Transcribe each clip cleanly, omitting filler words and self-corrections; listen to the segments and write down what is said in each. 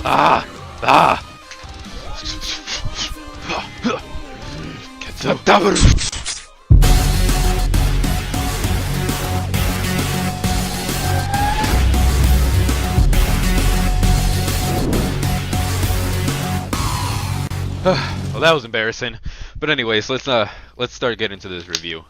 Ah! Ah! Get the double! Well, that was embarrassing. But anyways, let's start getting into this review.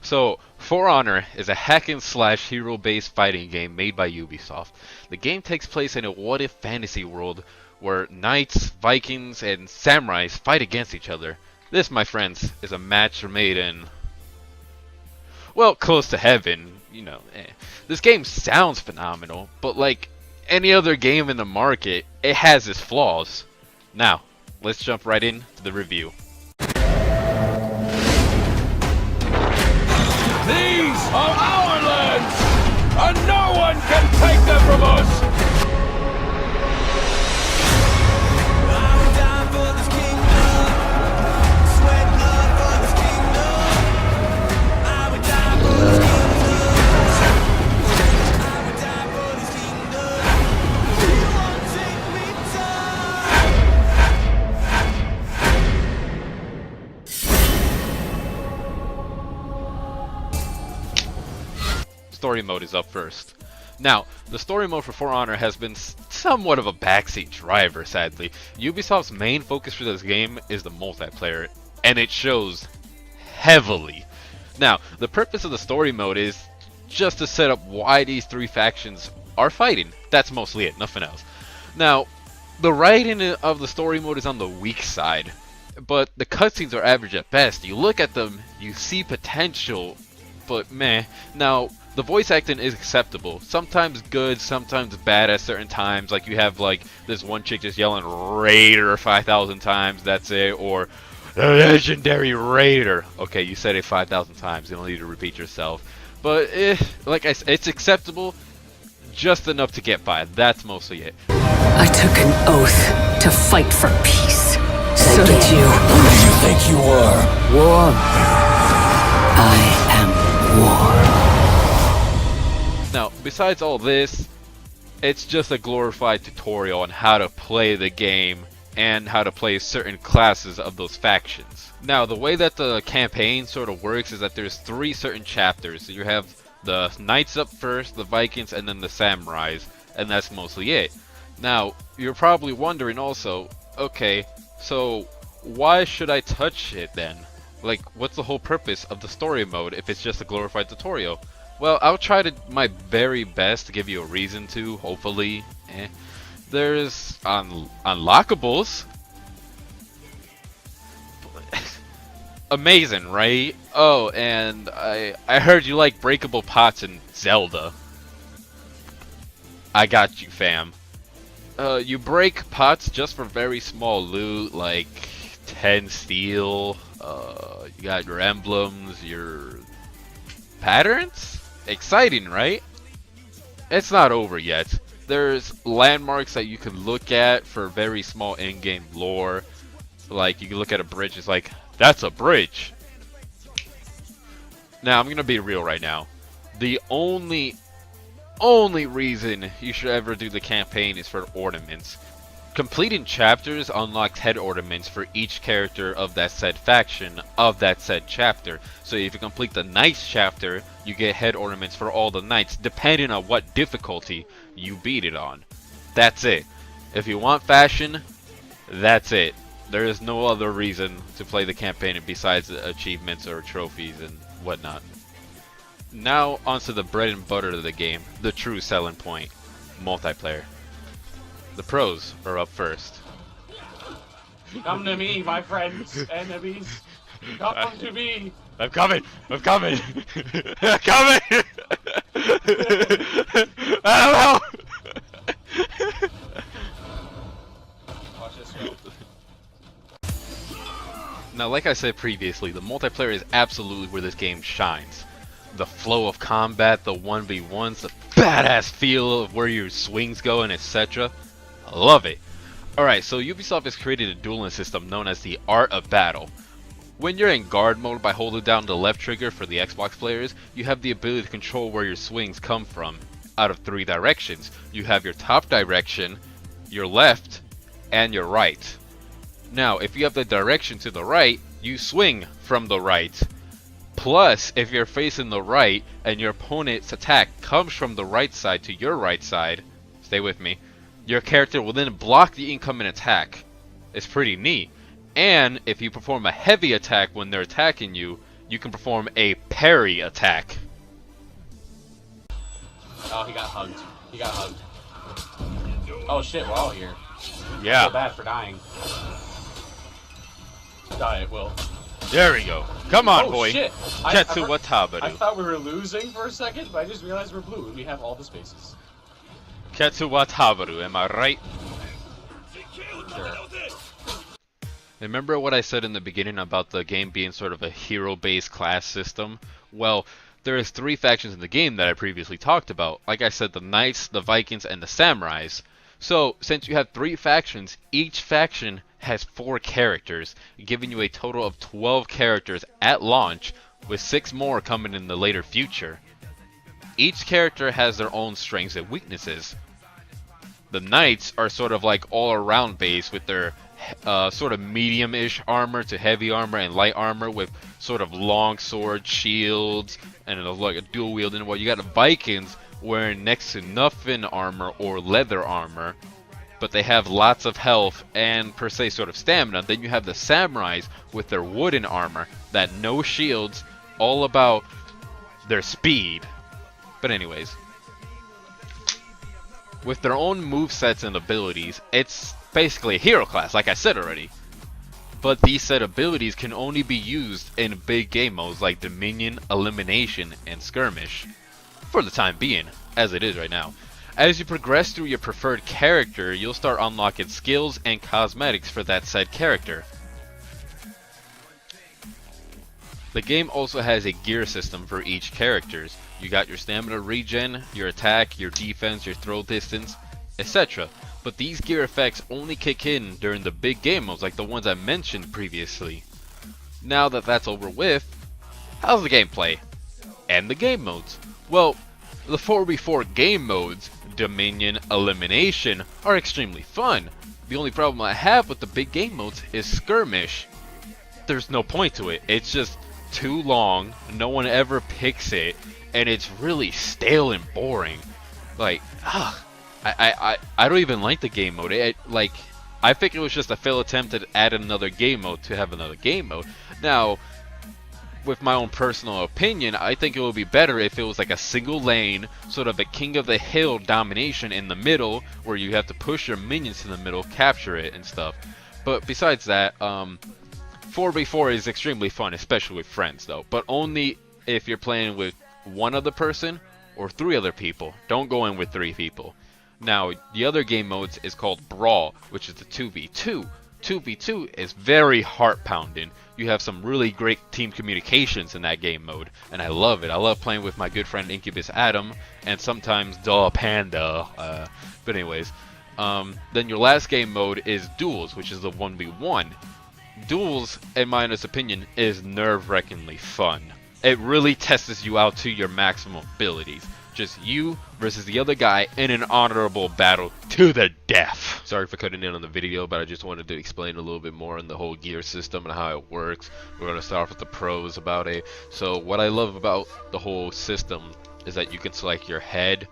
So, For Honor is a hack-and-slash hero-based fighting game made by Ubisoft. The game takes place in a what-if fantasy world where knights, Vikings, and samurais fight against each other. This, my friends, is a match made in, well, close to heaven. You know, This game sounds phenomenal, but like any other game in the market, it has its flaws. Now, let's jump right into the review. These are our lands, and no one can take them from us! I would die for this kingdom, sweat blood for this kingdom. I would die for this kingdom, I would die for this kingdom. You won't take me Story mode is up first. Now, the story mode for For Honor has been somewhat of a backseat driver, sadly. Ubisoft's main focus for this game is the multiplayer, and it shows heavily. Now, the purpose of the story mode is just to set up why these three factions are fighting. That's mostly it, nothing else. Now, the writing of the story mode is on the weak side, but the cutscenes are average at best. You look at them, you see potential, but meh. Now, the voice acting is acceptable. Sometimes good, sometimes bad at certain times. Like you have like this one chick just yelling Raider 5,000 times, that's it. Or the legendary Raider. Okay, you said it 5,000 times, you don't need to repeat yourself. But like I said, it's acceptable, just enough to get by. That's mostly it. I took an oath to fight for peace. So did you. Who do you think you are? War. I am war. Now, besides all this, it's just a glorified tutorial on how to play the game and how to play certain classes of those factions. Now, the way that the campaign sort of works is that there's three certain chapters. So you have the Knights up first, the Vikings, and then the Samurais, and that's mostly it. Now, you're probably wondering also, okay, so why should I touch it then? Like, what's the whole purpose of the story mode if it's just a glorified tutorial? Well, I'll try my very best to give you a reason to, hopefully. There's unlockables. Amazing, right? Oh, and I heard you like breakable pots in Zelda. I got you, fam. You break pots just for very small loot, like 10 steel. You got your emblems, your patterns? Exciting, right? It's not over yet. There's landmarks that you can look at for very small in-game lore. Like, you can look at a bridge, it's like, that's a bridge! Now, I'm gonna be real right now. The only reason you should ever do the campaign is for ornaments. Completing chapters unlocks head ornaments for each character of that said faction of that said chapter. So if you complete the Knights chapter, you get head ornaments for all the Knights, depending on what difficulty you beat it on. That's it. If you want fashion, that's it. There is no other reason to play the campaign besides achievements or trophies and whatnot. Now onto the bread and butter of the game, the true selling point, multiplayer. The pros are up first. Come to me, my friends, enemies. Come to me. I'm coming! I'm coming! I'm coming! I don't know! Watch this go. Now, like I said previously, the multiplayer is absolutely where this game shines. The flow of combat, the 1v1s, the badass feel of where your swings go, and etc. I love it. Alright, so Ubisoft has created a dueling system known as the Art of Battle. When you're in guard mode by holding down the left trigger for the Xbox players, you have the ability to control where your swings come from out of three directions. You have your top direction, your left, and your right. Now, if you have the direction to the right, you swing from the right. Plus, if you're facing the right and your opponent's attack comes from the right side to your right side, stay with me, your character will then block the incoming attack. It's pretty neat. And if you perform a heavy attack when they're attacking you, you can perform a parry attack. Oh, he got hugged. He got hugged. Oh shit, we're all here. Yeah. I feel bad for dying. Die it, Will. There we go. Come on, Oh boy. shit! Ketsu Watabaru. I thought we were losing for a second, but I just realized we're blue and we have all the spaces. Ketsu Watabaru, am I right? Sure. Remember what I said in the beginning about the game being sort of a hero-based class system? Well, there is 3 factions in the game that I previously talked about. Like I said, the Knights, the Vikings, and the Samurais. So, since you have 3 factions, each faction has 4 characters, giving you a total of 12 characters at launch, with 6 more coming in the later future. Each character has their own strengths and weaknesses. The Knights are sort of like all-around base with their sort of medium-ish armor to heavy armor and light armor with sort of long sword shields and like a dual wielding. While you got the Vikings wearing next to nothing armor or leather armor, but they have lots of health and per se sort of stamina. Then you have the Samurais with their wooden armor that no shields, all about their speed. But anyways, with their own movesets and abilities, it's basically a hero class, like I said already. But these set abilities can only be used in big game modes like Dominion, Elimination, and Skirmish. For the time being, as it is right now. As you progress through your preferred character, you'll start unlocking skills and cosmetics for that said character. The game also has a gear system for each characters. You got your stamina regen, your attack, your defense, your throw distance, etc. But these gear effects only kick in during the big game modes like the ones I mentioned previously. Now that that's over with, how's the gameplay? And the game modes? Well, the 4v4 game modes, Dominion, Elimination, are extremely fun. The only problem I have with the big game modes is Skirmish. There's no point to it. It's just too long, no one ever picks it, and it's really stale and boring. Like, I don't even like the game mode. I think it was just a failed attempt to add another game mode to have another game mode. Now, with my own personal opinion, I think it would be better if it was like a single lane, sort of a king of the hill domination in the middle, where you have to push your minions to the middle, capture it and stuff. But besides that, 4v4 is extremely fun, especially with friends though, but only if you're playing with one other person or 3 other people. Don't go in with 3 people. Now, the other game modes is called Brawl, which is the 2v2. 2v2 is very heart-pounding. You have some really great team communications in that game mode, and I love it. I love playing with my good friend Incubus Adam, and sometimes Duh Panda. But anyways, then your last game mode is Duels, which is the 1v1. Duels, in my honest opinion, is nerve-wrackingly fun. It really tests you out to your maximum abilities. Just you versus the other guy in an honorable battle to the death. Sorry for cutting in on the video, but I just wanted to explain a little bit more on the whole gear system and how it works. We're going to start off with the pros about it. So what I love about the whole system is that you can select your head,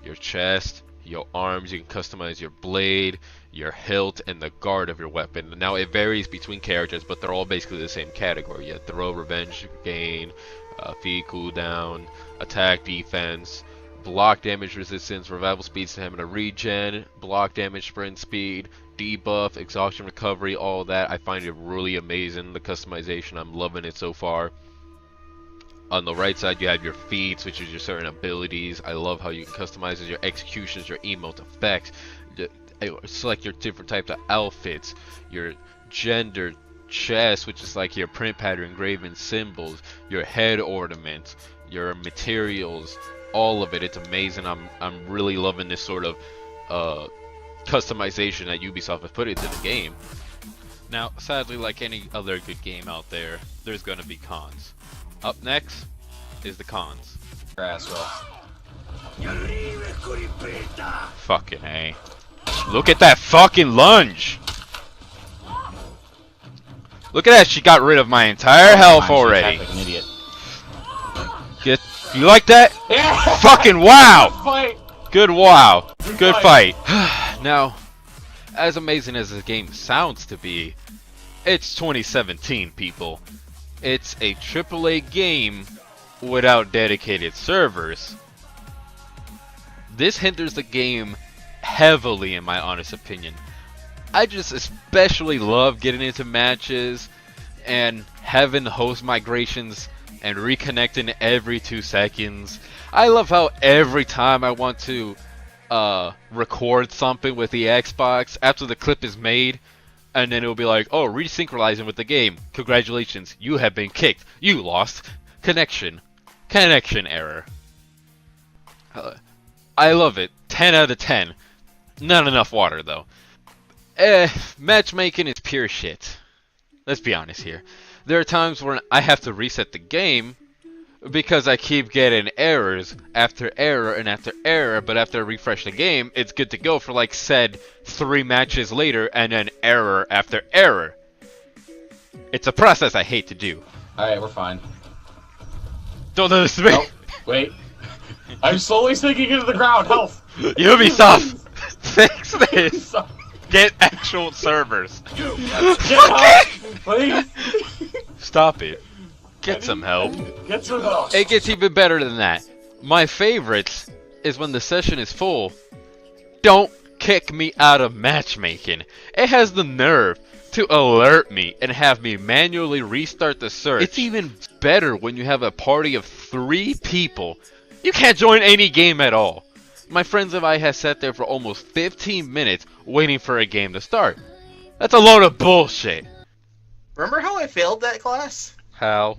your chest, your arms. You can customize your blade, your hilt, and the guard of your weapon. Now it varies between characters, but they're all basically the same category. You have throw, revenge, gain, feed, cooldown, attack, defense, block damage resistance, revival speed, stamina regen, block damage, sprint speed, debuff, exhaustion recovery, all that. I find it really amazing, the customization. I'm loving it so far. On the right side you have your feats, which is your certain abilities. I love how you can customize your executions, your emote effects, select your different types of outfits, your gender, chest, which is like your print pattern, engraving symbols, your head ornaments, your materials, all of it. It's amazing. I'm really loving this sort of customization that Ubisoft has put into the game. Now, sadly, like any other good game out there, there's gonna be cons. Up next is the cons. Your ass will. Fucking A. Look at that fucking lunge! Look at that, she got rid of my entire health already. Like an idiot. You like that? Yeah. Fucking wow! Fight. Good wow. Good fight. Now, as amazing as this game sounds to be, it's 2017, people. It's a AAA game without dedicated servers. This hinders the game heavily, in my honest opinion. I just especially love getting into matches and having host migrations and reconnecting every 2 seconds. I love how every time I want to record something with the Xbox, after the clip is made, and then it'll be like, oh, resynchronizing with the game. Congratulations, you have been kicked. You lost. Connection error. I love it. 10 out of 10. Not enough water, though. Matchmaking is pure shit. Let's be honest here. There are times when I have to reset the game because I keep getting errors after error and after error, but after I refresh the game, it's good to go for like said 3 matches later and then error after error. It's a process I hate to do. Alright, we're fine. Don't do this to me! Oh, wait. I'm slowly sinking into the ground, health! Ubisoft! Fix this! Get actual servers. Get help, please! Stop it. Get some help. Get some help! It gets even better than that. My favorite is when the session is full. Don't kick me out of matchmaking. It has the nerve to alert me and have me manually restart the search. It's even better when you have a party of 3 people. You can't join any game at all. My friends and I have sat there for almost 15 minutes waiting for a game to start. That's a load of bullshit. Remember how I failed that class? How?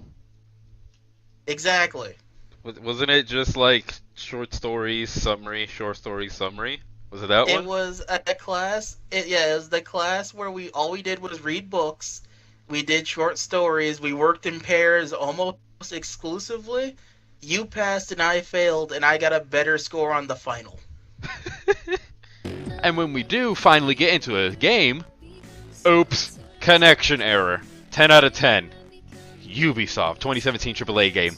Exactly. Wasn't it just like short stories, summary, short stories, summary? Was it that one? It was a class. It was the class where all we did was read books. We did short stories. We worked in pairs almost exclusively. You passed and I failed, and I got a better score on the final. And when we do finally get into a game, oops, connection error. 10 out of 10. Ubisoft 2017 AAA game.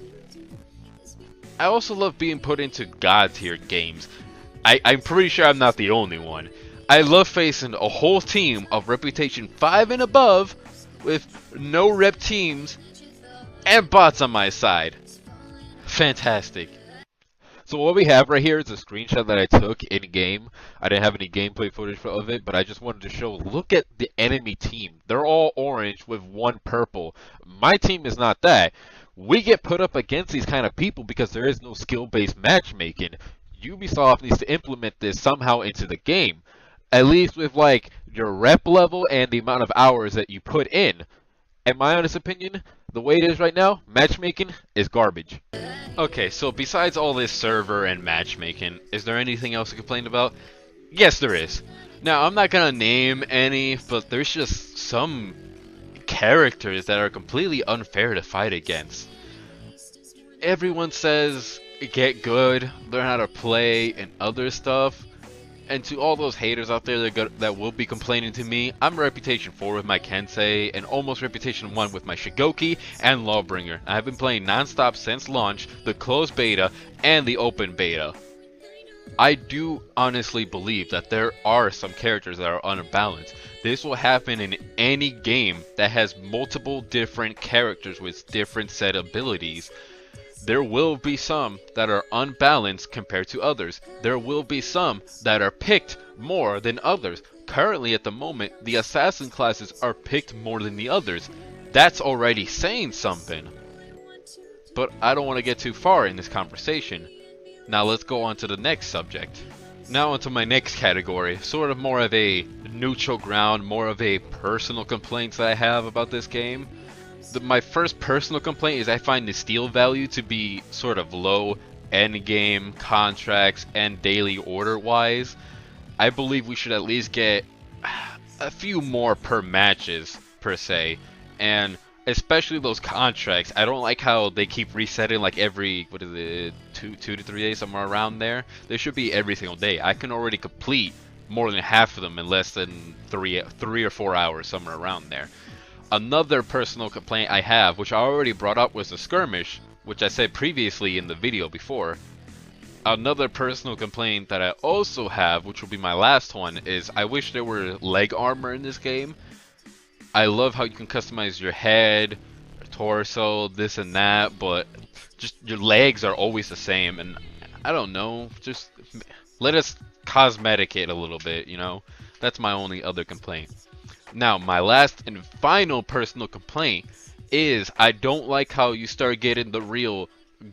I also love being put into God tier games. I'm pretty sure I'm not the only one. I love facing a whole team of reputation 5 and above with no rep teams and bots on my side. Fantastic. So what we have right here is a screenshot that I took in game. I didn't have any gameplay footage of it, but I just wanted to show, look at the enemy team. They're all orange with 1 purple. My team is not that. We get put up against these kind of people because there is no skill-based matchmaking. Ubisoft needs to implement this somehow into the game. At least with like your rep level and the amount of hours that you put in. In my honest opinion, the way it is right now, matchmaking is garbage. Okay, so besides all this server and matchmaking, is there anything else to complain about? Yes, there is. Now, I'm not gonna name any, but there's just some characters that are completely unfair to fight against. Everyone says, get good, learn how to play, and other stuff. And to all those haters out there that will be complaining to me, I'm Reputation 4 with my Kensei, and almost Reputation 1 with my Shigoki and Lawbringer. I've been playing non-stop since launch, the closed beta, and the open beta. I do honestly believe that there are some characters that are unbalanced. This will happen in any game that has multiple different characters with different set abilities. There will be some that are unbalanced compared to others. There will be some that are picked more than others. Currently at the moment, the assassin classes are picked more than the others. That's already saying something. But I don't want to get too far in this conversation. Now let's go on to the next subject. Now onto my next category, sort of more of a neutral ground, more of a personal complaints that I have about this game. My first personal complaint is I find the steal value to be sort of low end game, contracts, and daily order wise. I believe we should at least get a few more per matches per se, and especially those contracts. I don't like how they keep resetting like every, two to 3 days, somewhere around there. They should be every single day. I can already complete more than half of them in less than 3 or 4 hours, somewhere around there. Another personal complaint I have, which I already brought up, was the skirmish, which I said previously in the video before. Another personal complaint that I also have, which will be my last one, is I wish there were leg armor in this game. I love how you can customize your head, torso, this and that, but just your legs are always the same, and I don't know, just let us cosmetic it a little bit, you know? That's my only other complaint. Now, my last and final personal complaint is I don't like how you start getting the real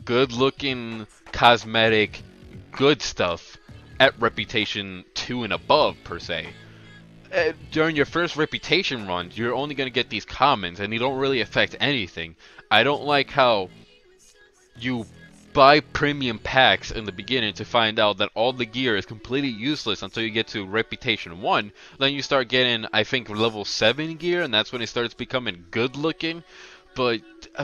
good-looking, cosmetic, good stuff at Reputation 2 and above, per se. During your first Reputation run, you're only going to get these commons, and they don't really affect anything. I don't like how you buy premium packs in the beginning to find out that all the gear is completely useless until you get to Reputation 1. Then you start getting, I think, level 7 gear, and that's when it starts becoming good looking. But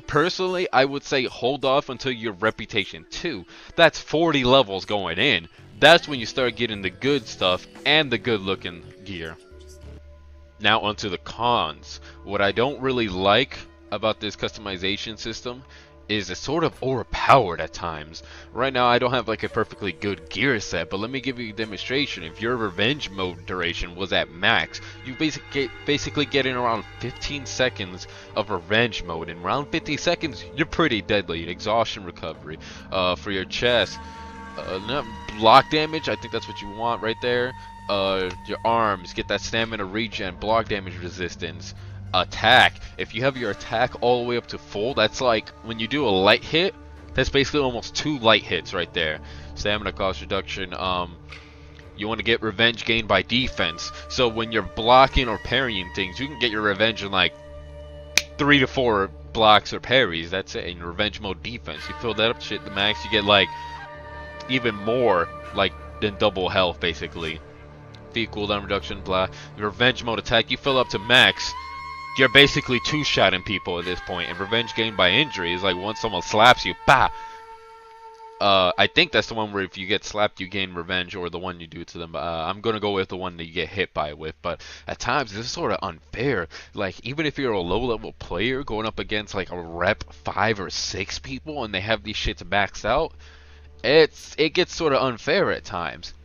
personally, I would say hold off until you're Reputation 2. That's 40 levels going in. That's when you start getting the good stuff and the good looking gear. Now onto the cons. What I don't really like about this customization system is it's sort of overpowered at times. Right now I don't have like a perfectly good gear set, but let me give you a demonstration. If your revenge mode duration was at max, you basically get in around 15 seconds of revenge mode. In around 50 seconds, you're pretty deadly. Exhaustion recovery. For your chest, not block damage, I think that's what you want right there. Your arms, get that stamina regen, block damage resistance. Attack, if you have your attack all the way up to full, that's like when you do a light hit, that's basically almost 2 light hits right there. Stamina cost reduction. You want to get revenge gained by defense, so when you're blocking or parrying things, you can get your revenge in like 3 to 4 blocks or parries. That's it. In revenge mode defense, you fill that up shit the max, you get like even more, like than double health basically. Fee cooldown reduction, blah. Your revenge mode attack, you fill up to max, you're basically two-shotting people at this point. And revenge gained by injury is like once someone slaps you, bah! I think that's the one where if you get slapped, you gain revenge, or the one you do to them. I'm gonna go with the one that you get hit by with. But at times, this is sort of unfair. Like, even if you're a low-level player going up against like a rep 5 or 6 people, and they have these shits maxed out, it gets sort of unfair at times.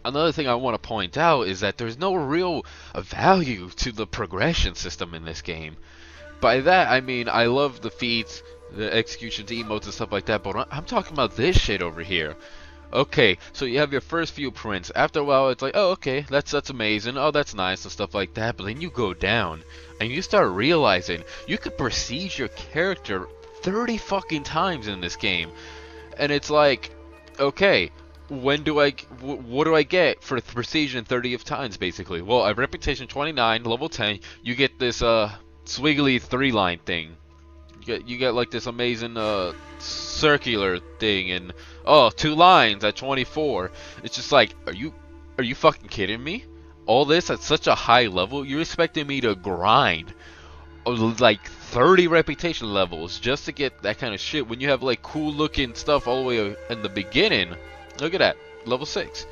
Another thing I want to point out is that there's no real value to the progression system in this game. By that, I mean, I love the feats, the executions, emotes, and stuff like that, but I'm talking about this shit over here. Okay, so you have your first few prints. After a while, it's like, oh, okay, that's amazing. Oh, that's nice and stuff like that. But then you go down, and you start realizing you could prestige your character 30 fucking times in this game. And it's like, okay, what do I get for prestige in 30 of times, basically? Well, at Reputation 29, level 10, you get this swiggly 3-line thing. You get like this amazing circular thing, and 2 lines at 24. It's just like, are you fucking kidding me? All this at such a high level? You're expecting me to grind like 30 reputation levels just to get that kind of shit when you have like cool looking stuff all the way in the beginning. Look at that, level 6.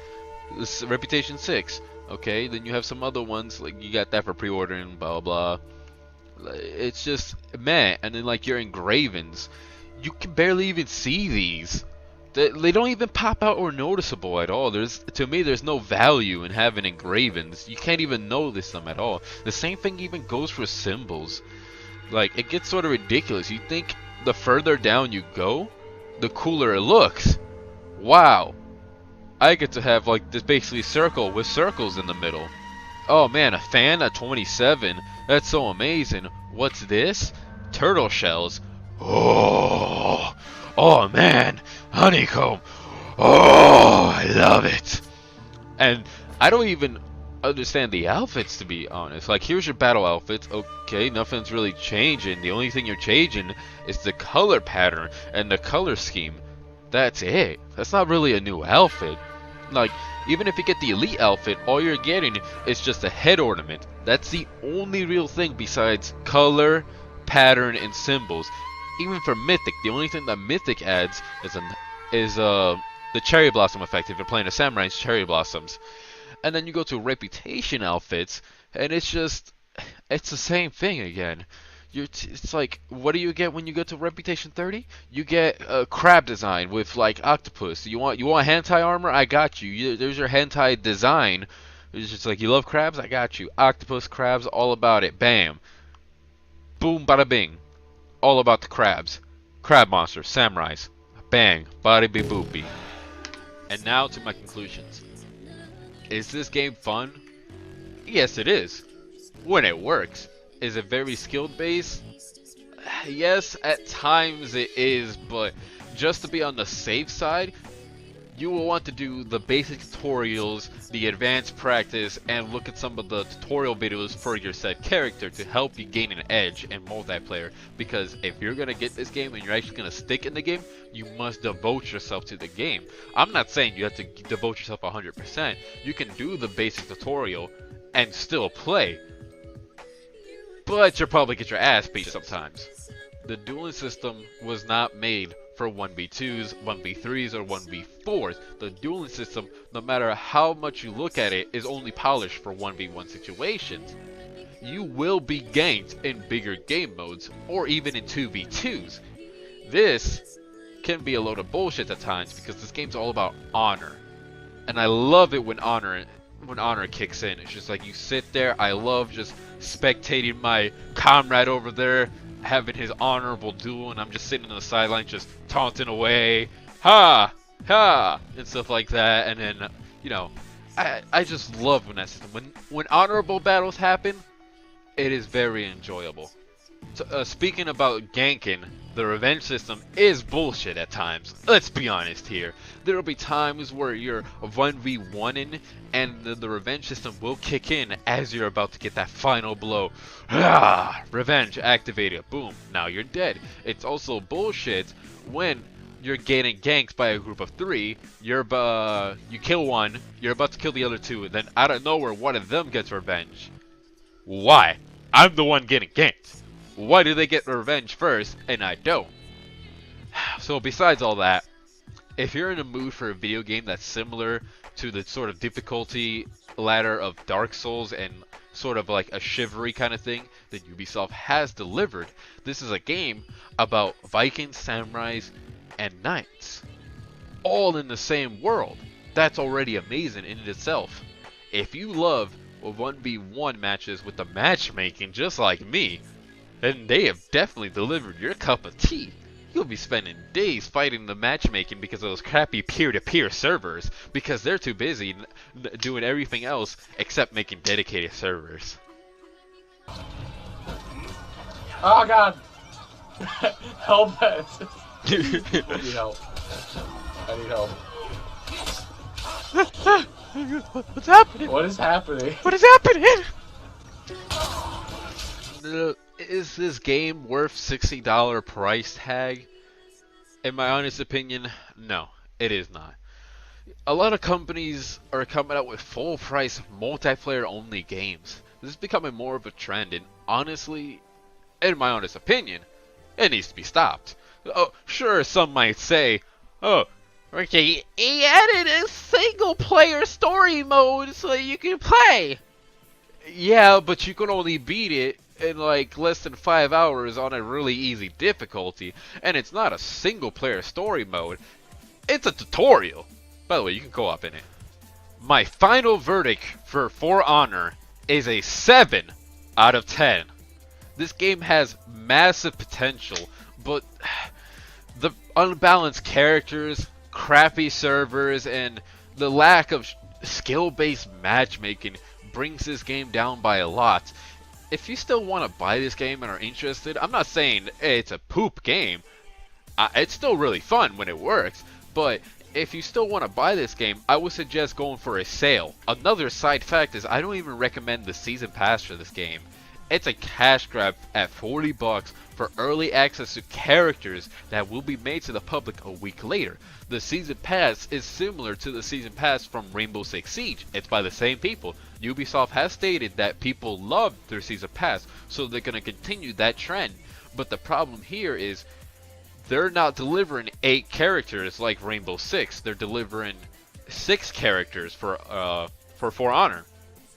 This is Reputation 6. Okay, then you have some other ones, like you got that for pre-ordering, blah blah blah. It's just, man, and then like your engravings, you can barely even see these. They don't even pop out or noticeable at all. To me, there's no value in having engravings. You can't even notice them at all. The same thing even goes for symbols. Like, it gets sort of ridiculous. You think the further down you go, the cooler it looks. Wow, I get to have like this basically circle with circles in the middle. Oh man, a fan at 27. That's so amazing. What's this? Turtle shells. Oh man, honeycomb. Oh, I love it. And I don't even understand the outfits, to be honest. Like, here's your battle outfits. Okay, nothing's really changing. The only thing you're changing is the color pattern and the color scheme. That's it. That's not really a new outfit. Like, even if you get the elite outfit, all you're getting is just a head ornament. That's the only real thing besides color, pattern, and symbols. Even for Mythic, the only thing that Mythic adds is the Cherry Blossom effect if you're playing a Samurai's Cherry Blossoms. And then you go to Reputation outfits, and it's the same thing again. It's like, what do you get when you go to Reputation 30? You get a crab design with like octopus. You want hentai armor? I got you. There's your hentai design. It's just like, you love crabs? I got you. Octopus, crabs, all about it. Bam. Boom, bada bing. All about the crabs. Crab monsters, samurais. Bang. Bada be boopy. And now to my conclusions. Is this game fun? Yes, it is. When it works. Is it very skilled based? Yes, at times it is, but just to be on the safe side, you will want to do the basic tutorials, the advanced practice, and look at some of the tutorial videos for your said character to help you gain an edge in multiplayer. Because if you're going to get this game and you're actually going to stick in the game, you must devote yourself to the game. I'm not saying you have to devote yourself 100%. You can do the basic tutorial and still play. But you'll probably get your ass beat sometimes. The dueling system was not made for 1v2s, 1v3s, or 1v4s. The dueling system, no matter how much you look at it, is only polished for 1v1 situations. You will be ganked in bigger game modes, or even in 2v2s. This can be a load of bullshit at times, because this game's all about honor. And I love it when honor kicks in. It's just like, you sit there, I love just spectating my comrade over there having his honorable duel, and I'm just sitting on the sideline just taunting away, ha ha, and stuff like that. And then, you know, I just love when that system, when honorable battles happen, it is very enjoyable. So, speaking about ganking, the revenge system is bullshit at times. Let's be honest here. There will be times where you're 1v1ing and the revenge system will kick in as you're about to get that final blow. Revenge activated. Boom. Now you're dead. It's also bullshit when you're getting ganked by a group of 3. You kill one. You're about to kill the other 2. And then out of nowhere, one of them gets revenge. Why? I'm the one getting ganked. Why do they get revenge first and I don't? So besides all that, if you're in a mood for a video game that's similar to the sort of difficulty ladder of Dark Souls and sort of like a Chivalry kind of thing that Ubisoft has delivered, this is a game about Vikings, samurais, and knights. All in the same world. That's already amazing in itself. If you love 1v1 matches with the matchmaking just like me, then they have definitely delivered your cup of tea. You'll be spending days fighting the matchmaking because of those crappy peer-to-peer servers, because they're too busy doing everything else except making dedicated servers. Oh god! Help! I need help. I need help. What's happening? What is happening? What is happening? Is this game worth $60 price tag? In my honest opinion, no, it is not. A lot of companies are coming out with full price multiplayer only games. This is becoming more of a trend, and honestly, in my honest opinion, it needs to be stopped. Oh, sure, some might say, oh, okay, he added a single player story mode so you can play. Yeah, but you can only beat it in like less than 5 hours on a really easy difficulty, and it's not a single player story mode, it's a tutorial. By the way, you can co-op in it. My final verdict for Honor is a 7 out of 10. This game has massive potential, but the unbalanced characters, crappy servers, and the lack of skill-based matchmaking brings this game down by a lot. If you still want to buy this game and are interested, I'm not saying hey, it's a poop game. It's still really fun when it works, but if you still want to buy this game, I would suggest going for a sale. Another side fact is I don't even recommend the season pass for this game. It's a cash grab at $40 for early access to characters that will be made to the public a week later. The season pass is similar to the season pass from Rainbow Six Siege. It's by the same people. Ubisoft has stated that people love their season pass, so they're going to continue that trend. But the problem here is they're not delivering 8 characters like Rainbow Six. They're delivering 6 characters for for For Honor.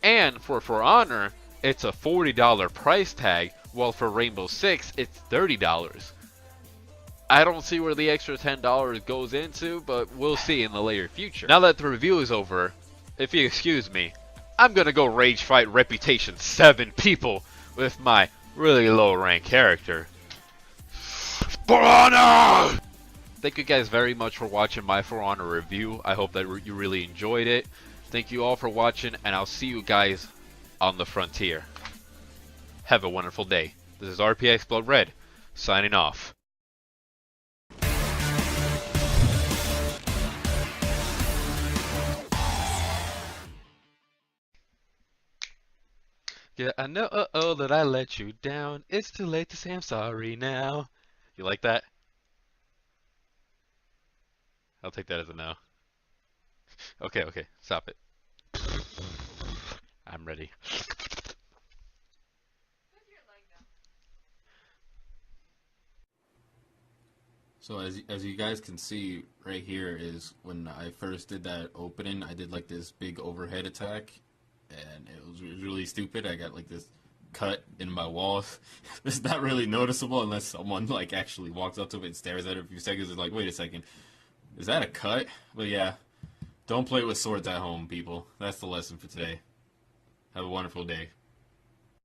And for For Honor, it's a $40 price tag, while for Rainbow Six, it's $30. I don't see where the extra $10 goes into, but we'll see in the later future. Now that the review is over, if you excuse me, I'm gonna go rage fight Reputation 7 people with my really low rank character. For Honor! Thank you guys very much for watching my For Honor review. I hope that you really enjoyed it. Thank you all for watching, and I'll see you guys on the frontier. Have a wonderful day. This is RPX Blood Red, signing off. Yeah, I know that I let you down. It's too late to say I'm sorry now. You like that? I'll take that as a no. Okay, stop it. I'm ready. So as you guys can see right here is when I first did that opening, I did like this big overhead attack, and it was really stupid. I got like this cut in my wall. It's not really noticeable unless someone like actually walks up to it and stares at it for a few seconds and like, wait a second, is that a cut? But yeah, don't play with swords at home, people. That's the lesson for today. Have a wonderful day.